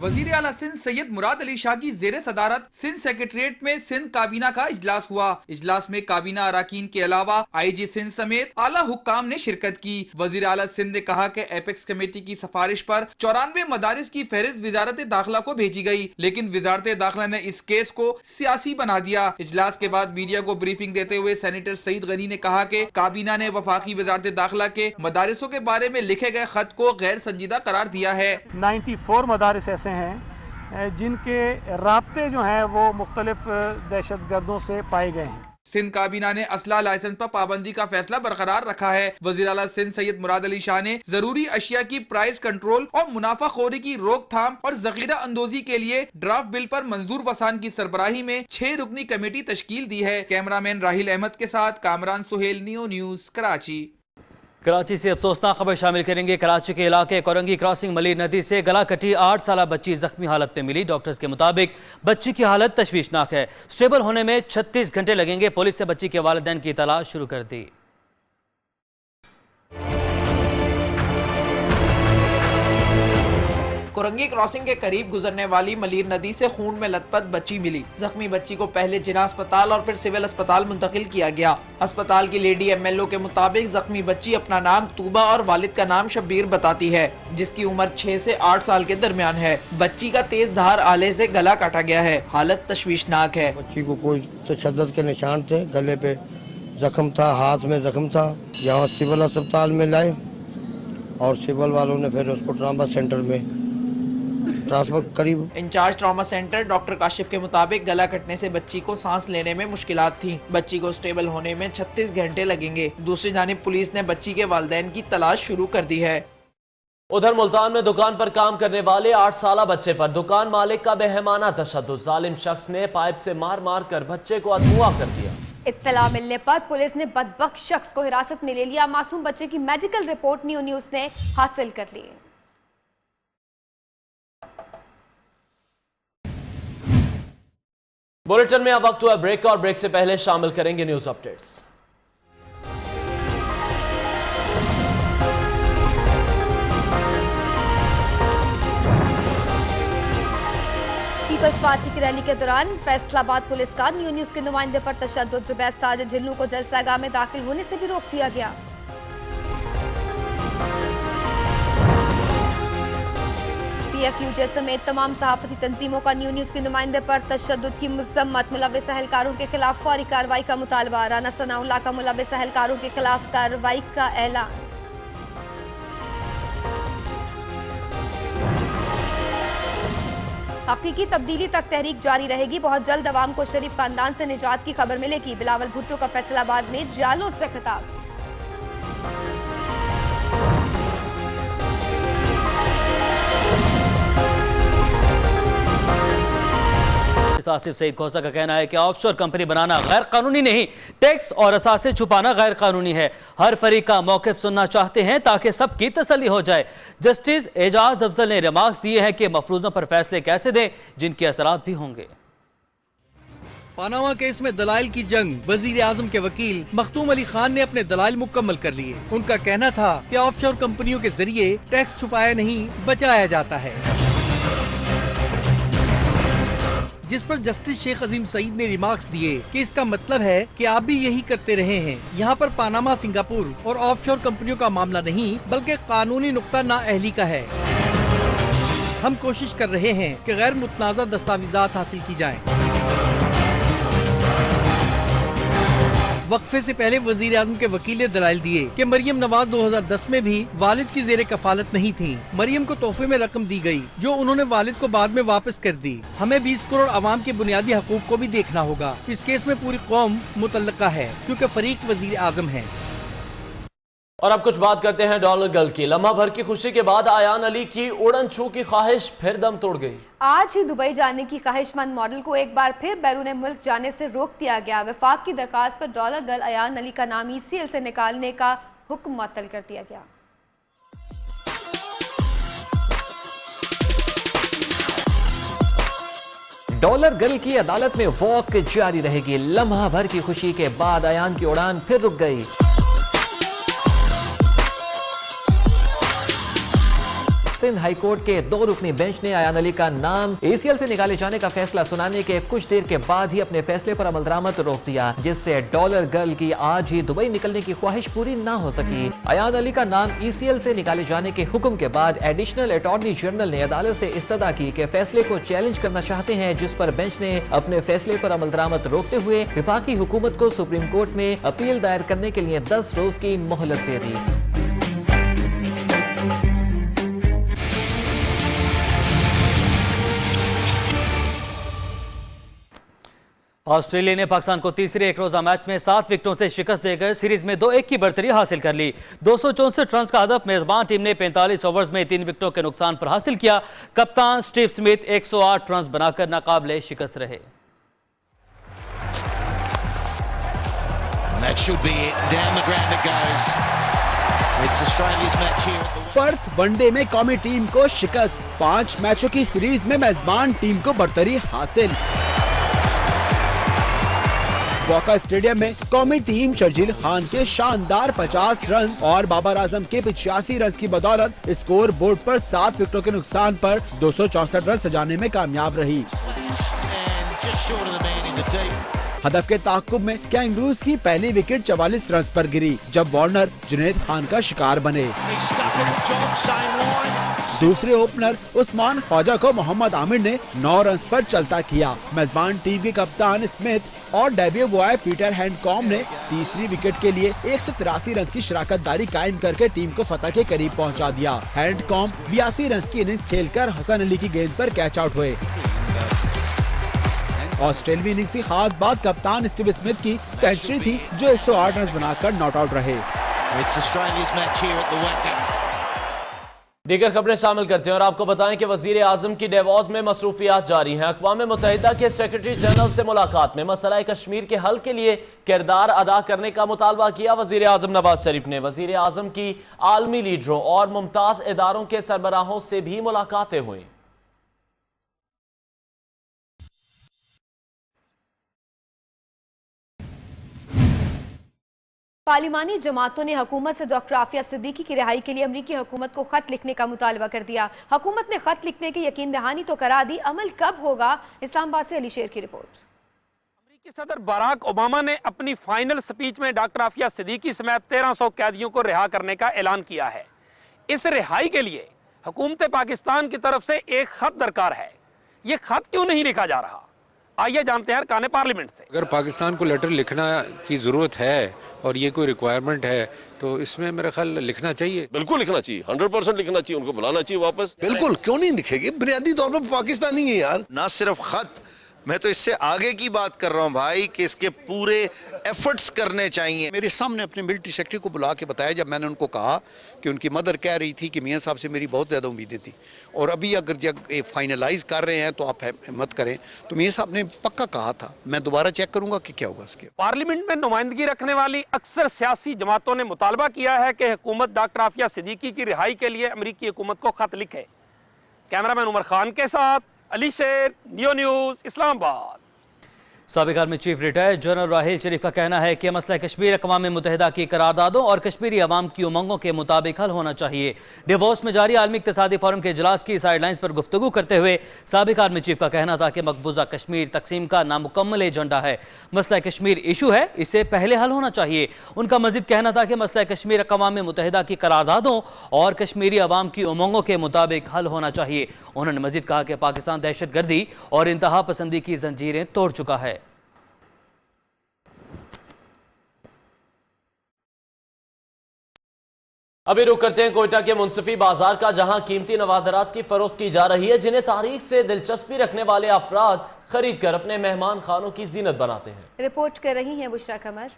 M: वजीर आला सिंध सैयद मुराद अली शाह की जेर सदारत सिंध सेक्रेटरिएट में सिंध काबीना का इजलास हुआ। इजलास में काबीना अराकीन के अलावा IG सिंध समेत आला हुक्काम ने शिरकत की। वजीर आला सिंध ने कहा कि एपेक्स कमेटी की सिफारिश पर 94 मदारिस की फहरिस्त वजारत दाखिला को भेजी गई, लेकिन वजारत दाखिला ने इस केस को सियासी बना दिया। इजलास के बाद मीडिया को ब्रीफिंग देते हुए सेनेटर सईद गनी ने कहा कि काबीना ने वफाकी वजारत दाखिला के मदारिसों के बारे में लिखे गए खत को गैर संजीदा करार दिया है।
N: 94 मदारिस ऐसे हैं जिनके राब्ते जो हैं वो मुख्तलिफ दहशत गर्दों से पाए गए हैं।
M: सिंध काबीना ने असला लाइसेंस पर पाबंदी का फैसला बरकरार रखा है। वज़ीर आला सिंध सैयद मुराद अली शाह ने जरूरी अशिया की प्राइस कंट्रोल और मुनाफाखोरी की रोकथाम और जखीरा अंदोजी के लिए ड्राफ्ट बिल पर मंजूर वसान की सरबराही में 6 रुकनी कमेटी तश्कील दी है। कैमरामैन राहिल अहमद के साथ कामरान सुहेल, नियो न्यूज, कराची।
C: कराची से अफसोसनाक खबर शामिल करेंगे। कराची के इलाके कोरंगी क्रॉसिंग मलीर नदी से गला कटी 8 साला बच्ची जख्मी हालत में मिली। डॉक्टर्स के मुताबिक बच्ची की हालत तशवीशनाक है। स्टेबल होने में 36 घंटे लगेंगे। पुलिस ने बच्ची के वालिदैन की तलाश शुरू कर दी।
O: कोरंगी क्रॉसिंग के करीब गुजरने वाली मलीर नदी से खून में लथपथ बच्ची मिली। जख्मी बच्ची को पहले जिना अस्पताल और फिर सिविल अस्पताल मुंतकिल किया गया। अस्पताल की लेडी MLO के मुताबिक जख्मी बच्ची अपना नाम तूबा और वालिद का नाम शब्बीर बताती है, जिसकी उम्र 6 से 8 साल के दरमियान है। बच्ची का तेज धार आले से गला काटा गया है। हालत तशवीशनाक है।
P: बच्ची को कोई तशद्दुद के निशान थे, गले पे जख्म था, हाथ में जख्म था। यहाँ सिविल अस्पताल में लाए और सिविल वालों ने फिर उसको ट्रामा सेंटर में ट्रांसफर करीब।
O: Incharge trauma centre doctor Kashif के मुताबिक गला कटने से बच्ची को सांस लेने में मुश्किलात थी। बच्ची को स्टेबल होने में 36 घंटे लगेंगे। दूसरी जानिब पुलिस ने बच्ची के वालिदैन की तलाश शुरू कर दी है।
A: उधर मुल्तान में दुकान पर काम करने वाले 8 साला बच्चे पर दुकान मालिक का बेहमाना तशद्दुद। जालिम शख्स ने पाइप से मार मार कर बच्चे को अधूआ कर दिया।
B: इत्तला मिलने पर पुलिस ने बदबख्त शख्स को हिरासत में ले लिया। मासूम बच्चे की मेडिकल रिपोर्ट नियो न्यूज ने हासिल कर ली।
A: बुलेटिन में अब वक्त हुआ ब्रेक का और ब्रेक से पहले शामिल करेंगे न्यूज अपडेट्स।
B: पीपल्स पार्टी की रैली के दौरान फैसलाबाद पुलिस का नियो न्यूज के नुमाइंदे पर तशद्दुद। जुबैर साजिद झिल्लू को जलसागाह में दाखिल होने से भी रोक दिया गया। PFUJ समेत तमाम सहाफती तंजीमों का न्यूज़ की नुमाइंदे पर तशद्दुद की मजम्मत। मुलव्विस अहलकारों के खिलाफ फौरी कार्रवाई का मुतालबा। राना सनाउल्लाह का मुलव्विस अहलकारों के खिलाफ कार्रवाई का ऐलान। हकीकी तब्दीली तक तहरीक जारी रहेगी। बहुत जल्द अवाम को शरीफ खानदान से निजात की खबर मिलेगी। बिलावल भुट्टो का फैसलाबाद में जालों से खिताब।
C: आसिफ सईद खोसा का कहना है कि ऑफशोर कंपनी बनाना गैर कानूनी नहीं, टैक्स और असासे छुपाना गैर कानूनी है। हर फरीक का मौक़िफ़ सुनना चाहते हैं ताकि सबकी तसल्ली हो जाए। जस्टिस एजाज अफजल ने रिमार्क्स दिए हैं कि मफरूजों पर फैसले कैसे दें जिनके असरात भी होंगे।
Q: पानामा केस में दलाइल की जंग। वजीर आजम के वकील मखदूम अली खान ने अपने दलाइल मुकम्मल कर लिए। उनका कहना था कि ऑफशोर कंपनियों के जरिए टैक्स छुपाया नहीं बचाया जाता है, जिस पर जस्टिस शेख अजीम सईद ने रिमार्क्स दिए कि इसका मतलब है कि आप भी यही करते रहे हैं। यहाँ पर पानामा, सिंगापुर और ऑफशोर कंपनियों का मामला नहीं बल्कि कानूनी नुक्ता नाअहली का है। हम कोशिश कर रहे हैं कि गैर मुतनाज़ा दस्तावेजात हासिल की जाएं। वक्फे से पहले वजीर आजम के वकील ने दलाइल दिए कि मरियम नवाज 2010 में भी वालिद की जेरे कफालत नहीं थी। मरियम को तोहफे में रकम दी गई जो उन्होंने वालिद को बाद में वापस कर दी। हमें 20 करोड़ आवाम के बुनियादी हकूक को भी देखना होगा। इस केस में पूरी कौम मुतल्लका है क्योंकि फरीक वजीर आजम है।
A: और अब कुछ बात करते हैं डॉलर गर्ल की। लम्हा भर की खुशी के बाद आयान अली की उड़न छू की ख्वाहिश फिर दम तोड़ गई।
B: आज ही दुबई जाने की ख्वाहिशमंद मॉडल को एक बार फिर बैरून मुल्क जाने से रोक दिया गया। वफाक की दरखास्त पर डॉलर गर्ल आयान अली का नाम ECL से निकालने का हुक्म मुअत्तल कर दिया गया।
R: डॉलर गर्ल की अदालत में वॉक जारी रहेगी। लम्हा भर की खुशी के बाद आयान की उड़ान फिर रुक गई। सिंध हाईकोर्ट के 2 रुकनी बेंच ने आयान अली का नाम ACL से निकाले जाने का फैसला सुनाने के कुछ देर के बाद ही अपने फैसले पर अमल दरामद रोक दिया, जिससे डॉलर गर्ल की आज ही दुबई निकलने की ख्वाहिश पूरी ना हो सकी। आयान अली का नाम ECL से निकाले जाने के हुक्म के बाद एडिशनल अटॉर्नी जनरल ने अदालत से इस्तदा की कि फैसले को चैलेंज करना चाहते हैं, जिस पर बेंच ने अपने फैसले पर अमल दरामद रोकते हुए विफाकी हुकूमत को सुप्रीम कोर्ट में अपील दायर करने के लिए 10 रोज की मोहलत दे दी।
C: ऑस्ट्रेलिया ने पाकिस्तान को तीसरे एक रोजा मैच में 7 विकेटों से शिकस्त देकर सीरीज में 2-1 की बढ़तरी हासिल कर ली। 264 रन का हदफ मेजबान टीम ने 45 ओवर्स में 3 विकेटों के नुकसान पर हासिल किया। कप्तान स्टीव स्मिथ 108 रन बनाकर नाकाबिले शिकस्त रहे।
K: पर्थ वनडे में कौमी टीम को शिकस्त। 5 मैचों की सीरीज में मेजबान टीम को बढ़तरी हासिल। वॉका स्टेडियम में कौमी टीम शर्जील खान के शानदार 50 रन और बाबर आजम के 85 रन की बदौलत स्कोर बोर्ड पर 7 विकेटों के नुकसान पर 264 रन सजाने में कामयाब रही। हदफ के ताक़ुब में कैंगरूज की पहली विकेट 44 रन पर गिरी, जब वार्नर जुनैद खान का शिकार बने। दूसरे ओपनर उस्मान ख्वाजा को मोहम्मद आमिर ने 9 रन पर चलता किया। मेजबान टीम के कप्तान स्मिथ और डेब्यू बॉय पीटर हैंडकॉम ने तीसरी विकेट के लिए 183 रन की शराकतदारी कायम करके टीम को फतह के करीब पहुंचा दिया। हैंडकॉम 82 रन की इनिंग्स खेलकर हसन अली की गेंद पर कैच आउट हुए। ऑस्ट्रेलियाई इनिंग्स की खास बात कप्तान स्टीव स्मिथ की सेंचुरी थी, जो 108 रन बनाकर नॉट आउट रहे।
A: दीगर खबरें शामिल करते हैं और आपको बताएं कि वजीर आजम की डेवॉस में मसरूफियात जारी हैं। अक़वाम मुत्तहिदा के सेक्रेटरी जनरल से मुलाकात में मसला कश्मीर के हल के लिए किरदार अदा करने का मुतालबा किया। वजीर आजम नवाज शरीफ ने वजीर आजम की आलमी लीडरों और मुमताज इदारों के सरबराहों से भी मुलाकातें हुई।
B: पार्लिमानी जमातों ने हुकूमत से डॉक्टर आफिया सिद्दीकी की रिहाई के लिए अमरीकी हुकूमत को खत लिखने का मुतालबा कर दिया। हुकूमत ने खत लिखने की यकीन दहानी तो करा दी, अमल कब होगा? इस्लामाबाद से अली शेर की रिपोर्ट।
S: अमरीकी सदर बराक ओबामा ने अपनी फाइनल स्पीच में डॉक्टर आफिया सिद्दीकी समेत 1300 कैदियों को रिहा करने का ऐलान किया है। इस रिहाई के लिए हुकूमत पाकिस्तान की तरफ से एक खत दरकार है। ये खत क्यों नहीं लिखा जा रहा? आइए जानते हैं अरकान पार्लियामेंट से।
T: अगर पाकिस्तान को लेटर लिखना की ज़रूरत है और ये कोई रिक्वायरमेंट है तो इसमें मेरा ख्याल लिखना चाहिए।
U: बिल्कुल लिखना चाहिए, 100% लिखना चाहिए, उनको बुलाना चाहिए वापस।
V: बिल्कुल, क्यों नहीं लिखेंगे? बुनियादी तौर पर पाकिस्तानी है यार। ना सिर्फ खत, मैं तो इससे आगे की बात कर रहा हूं भाई कि इसके पूरे एफर्ट्स करने चाहिए। मेरे सामने अपने मिलिट्री सेक्रेटरी को बुला के बताया जब मैंने उनको कहा कि उनकी मदर कह रही थी कि मियां साहब से मेरी बहुत ज़्यादा उम्मीदें थी और अभी अगर जब फाइनलाइज कर रहे हैं तो आप हिम्मत करें। तो मियां साहब ने पक्का कहा था, मैं दोबारा चेक करूंगा कि क्या होगा इसके।
S: पार्लियामेंट में नुमाइंदगी रखने वाली अक्सर सियासी जमातों ने मुतालबा किया है कि हुकूमत डॉक्टर आफिया सिद्दीकी की रिहाई के लिए अमरीकी हुकूमत को खत लिखे। कैमरामैन उमर खान के साथ अली शेर, नियो न्यूज़, इस्लामाबाद।
C: साबिक army chief retired general Raheel Sharif का कहना है कि मसला कश्मीर अक़वाम मुत्तहिदा की करारदादों और कश्मीरी अवाम की उमंगों के मुताबिक हल होना चाहिए। डिवोर्स में जारी आलमी इक़्तिसादी फोरम के इजलास की साइडलाइंस पर गुफ्तगू करते हुए साबिक आर्मी चीफ का कहना था कि मकबूजा कश्मीर तकसीम का नामुकम्मल एजेंडा है। मसला कश्मीर इशू है, इसे पहले हल होना चाहिए। उनका मजीद कहना था कि मसला कश्मीर अक़वाम मुत्तहिदा की करारदादों और कश्मीरी अवाम की उमंगों के मुताबिक हल होना चाहिए। उन्होंने मजीद कहा कि पाकिस्तान दहशत गर्दी और इंतहा पसंदी की जंजीरें तोड़ चुका है।
A: अभी रुक करते हैं कोयटा के मुंसिफी बाजार का, जहां कीमती नवादरात की फरोख्त की जा रही है, जिन्हें तारीख से दिलचस्पी रखने वाले अफराद खरीद कर अपने मेहमान खानों की जीनत बनाते हैं।
B: रिपोर्ट कर रही हैं बुशरा कमर।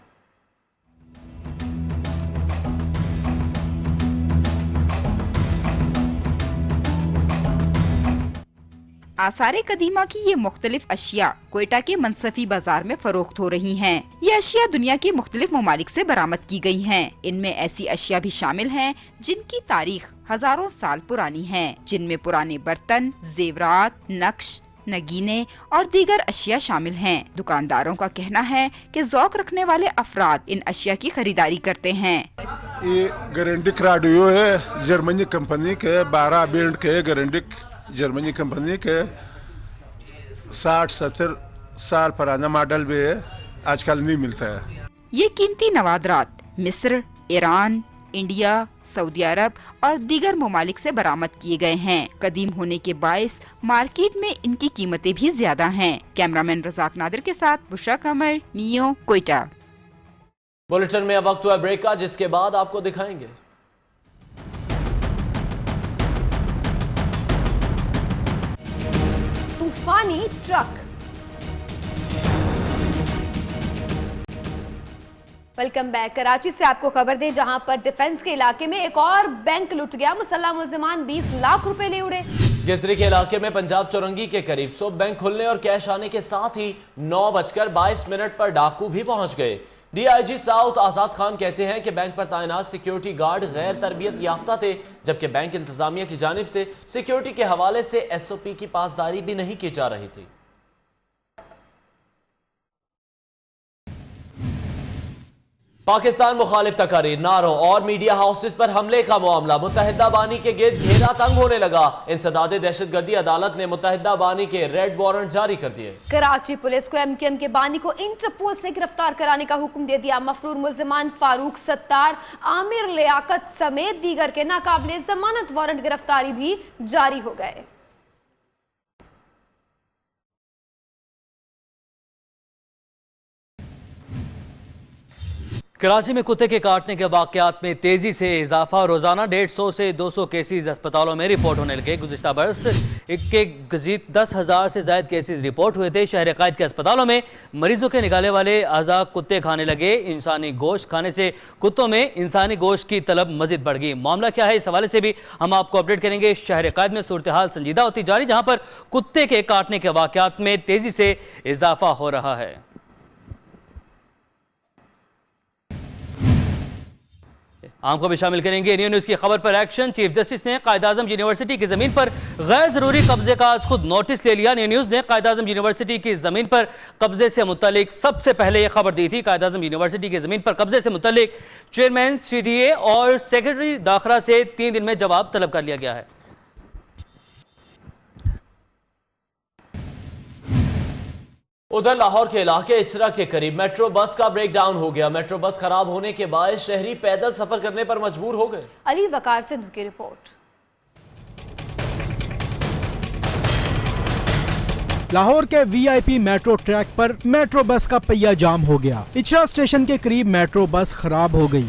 W: आसारे कदीमा की ये मुख्तलिफ अशिया कोयटा के मुंसिफी बाजार में फरोख्त हो रही हैं। ये अशिया दुनिया के मुख्तलिफ ममालिक से बरामद की गई हैं। इनमें ऐसी अशिया भी शामिल हैं जिनकी तारीख हजारों साल पुरानी है, जिनमें पुराने बर्तन, जेवरात, नक्श, नगीने और दीगर अशिया शामिल हैं। दुकानदारों का कहना है कि ज़ौक़ रखने वाले अफराद इन अशिया की खरीदारी करते हैं।
X: ये गारंटी रेडियो है, जर्मनी कंपनी के, 12 बैंड के गारंटी जर्मनी कंपनी के, 60-70 साल पुराना मॉडल भी है, आजकल नहीं मिलता है।
W: ये कीमती नवादरात मिस्र, ईरान, इंडिया, सऊदी अरब और दीगर ममालिक से बरामद किए गए हैं। कदीम होने के बायस मार्केट में इनकी कीमतें भी ज्यादा हैं। कैमरामैन रज़ाक नादिर के साथ बुशरा कमर, नियो, कोयटा।
A: बुलेटिन में अब वक्त हुआ ब्रेक का, जिसके बाद आपको दिखाएंगे
B: तूफानी ट्रक। Welcome back. कराची से आपको खबर दें, जहां पर डिफेंस के इलाके में एक और बैंक लुट गया। मुसल्लह मुल्जिमान 20 लाख रुपए ले उड़े।
A: गेजरी के इलाके में पंजाब चौरंगी के करीब 100 बैंक खुलने और कैश आने के साथ ही 9:22 पर डाकू भी पहुंच गए। डीआईजी साउथ आजाद खान कहते हैं कि बैंक पर तैनात सिक्योरिटी गार्ड गैर तरबियत याफ्ता थे, जबकि बैंक इंतजामिया की जानिब से सिक्योरिटी के हवाले से SOP की पासदारी भी नहीं की जा रही थी। पाकिस्तान मुखालिफ तकारीर, नारों और मीडिया हाउसेज पर हमले का मामला मुत्तहिदा बानी के गिर्द घेरा तंग होने लगा। इंसदादे दहशतगर्दी अदालत ने मुत्तहिदा बानी के रेड वारंट जारी कर दिए।
B: कराची पुलिस को MQM के बानी को इंटरपोल से गिरफ्तार कराने का हुक्म दे दिया। मफरूर मुल्जिमान फारूक सत्तार, आमिर लियाकत समेत दीगर के नाकाबिले जमानत वारंट गिरफ्तारी भी जारी हो गए।
C: कराची में कुत्ते के काटने के वाकयात में तेजी से इजाफा। रोजाना 150 से 200 केसेस अस्पतालों में रिपोर्ट होने लगे। गुज़िश्ता बरस के गज़ीद 10,000 से ज़ायद केसेस रिपोर्ट हुए थे। शहर क़ायद के अस्पतालों में मरीजों के निकाले वाले अज़ा कुत्ते खाने लगे। इंसानी गोश्त खाने से कुत्तों में इंसानी गोश्त की तलब मज़ीद बढ़ गई। मामला क्या है, इस हवाले से भी हम आपको अपडेट करेंगे। शहर क़ायद में सूरत हाल संजीदा होती जा रही, जहाँ पर कुत्ते के काटने के वाकयात में तेजी से इजाफा हो रहा है। आपको भी शामिल करेंगे न्यू न्यूज़ की खबर पर एक्शन। चीफ जस्टिस ने कायद-ए-आज़म यूनिवर्सिटी की ज़मीन पर गैर ज़रूरी कब्जे का आज खुद नोटिस ले लिया। न्यू न्यूज़ ने कायद-ए-आज़म यूनिवर्सिटी की ज़मीन पर कब्जे से मुतल्लिक सबसे पहले यह खबर दी थी। कायद-ए-आज़म यूनिवर्सिटी की ज़मीन पर कब्जे से मुतल्लिक चेयरमैन CTA और सेक्रेटरी दाखिला से 3 दिन में जवाब तलब कर लिया गया है।
A: उधर लाहौर के इलाके इचरा के करीब मेट्रो बस का ब्रेकडाउन हो गया। मेट्रो बस खराब होने के बाद शहरी पैदल सफर करने पर मजबूर हो गए।
B: अली वकार सिंधु की रिपोर्ट।
K: लाहौर के वीआईपी मेट्रो ट्रैक पर मेट्रो बस का पहिया जाम हो गया। इचरा स्टेशन के करीब मेट्रो बस खराब हो गई।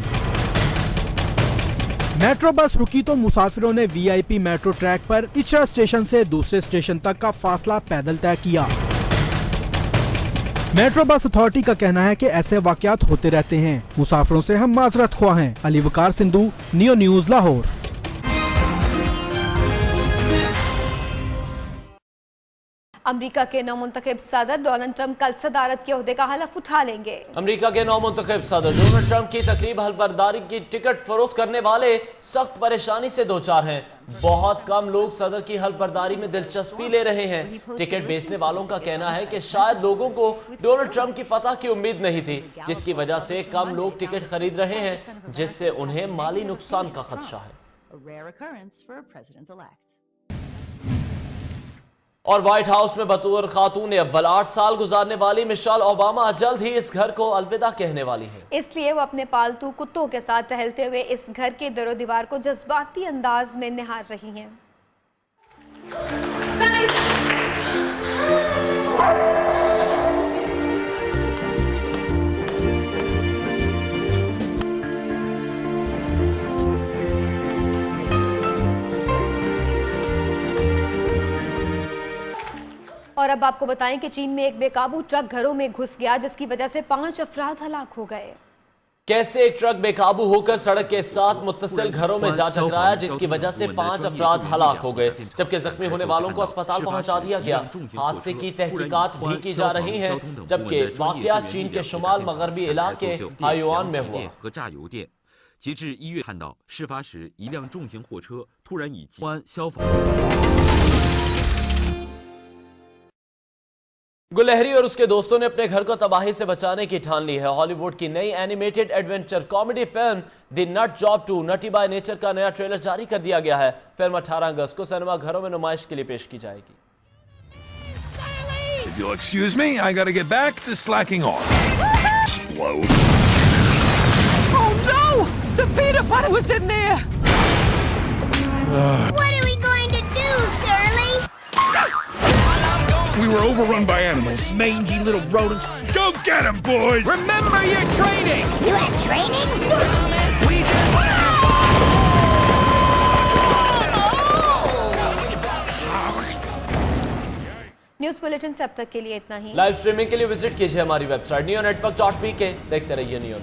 K: मेट्रो बस रुकी तो मुसाफिरों ने वीआईपी मेट्रो ट्रैक पर इचरा स्टेशन से दूसरे स्टेशन तक का फासला पैदल तय किया। मेट्रो बस अथॉरिटी का कहना है कि ऐसे वाकयात होते रहते हैं। मुसाफिरों से हम माजरत ख्वाह हैं। अली वकार सिंधु, नियो न्यूज, लाहौर।
B: अमेरिका के नौमुंतखब सदर डोनाल्ड ट्रंप कल सदारत के ओहदे का हलफ उठा लेंगे।
A: अमेरिका के नौमुंतखब सदर डोनाल्ड ट्रंप की तकरीब हलफबरदारी की टिकट फरोख्त करने वाले सख्त परेशानी से दो चार हैं। बहुत कम लोग सदर की हलफबरदारी में दिलचस्पी ले रहे हैं। टिकट बेचने वालों का कहना है कि शायद लोगों को डोनाल्ड ट्रंप की फतह की उम्मीद नहीं थी, जिसकी वजह से कम लोग टिकट खरीद रहे हैं, जिससे उन्हें माली नुकसान का खदशा है। और व्हाइट हाउस में बतौर खातून अव्वल 8 साल गुजारने वाली मिशेल ओबामा जल्द ही इस घर को अलविदा कहने वाली है।
B: इसलिए वो अपने पालतू कुत्तों के साथ टहलते हुए इस घर के दरो दीवार को जज्बाती अंदाज में निहार रही हैं। और अब आपको बताएं कि चीन में एक बेकाबू ट्रक घरों में घुस गया, जिसकी वजह से 5 अफराद हलाक हो गए।
A: कैसे एक ट्रक बेकाबू होकर सड़क के साथ मुत्तसिल घरों में जा टकराया, जिसकी वजह से 5 अफराद हलाक हो गए, जबकि जख्मी होने वालों को अस्पताल पहुंचा दिया गया। हादसे की तहकीकात भी की जा रही है, जबकि वाकया चीन के शुमाल मगरबी इलाके हायुआन में हुआ।
D: 截至1月看到，事发时一辆重型货车突然以公安消防。
A: गुलहरी और उसके दोस्तों ने अपने घर को तबाही से बचाने की ठान ली है। हॉलीवुड की नई animated adventure comedy film The Nut Job 2 Nutty by Nature का नया ट्रेलर जारी कर दिया गया है। फिल्म 18 अगस्त को सिनेमा घरों में नुमाइश के लिए पेश की जाएगी।
E: If you'll excuse me, I gotta get back to slacking off. Explode.
J: Oh no! The peanut butter was in there!
F: What are we going to do, Surly?
E: We were overrun by animals. Mangy little rodents. Go get them, boys!
J: Remember your training!
F: You had training?
B: News bulletin से अब तक के लिए इतना ही।
A: Live streaming के लिए visit कीजिए हमारी वेबसाइट neonetwork.pk। देखते रहिए नियो।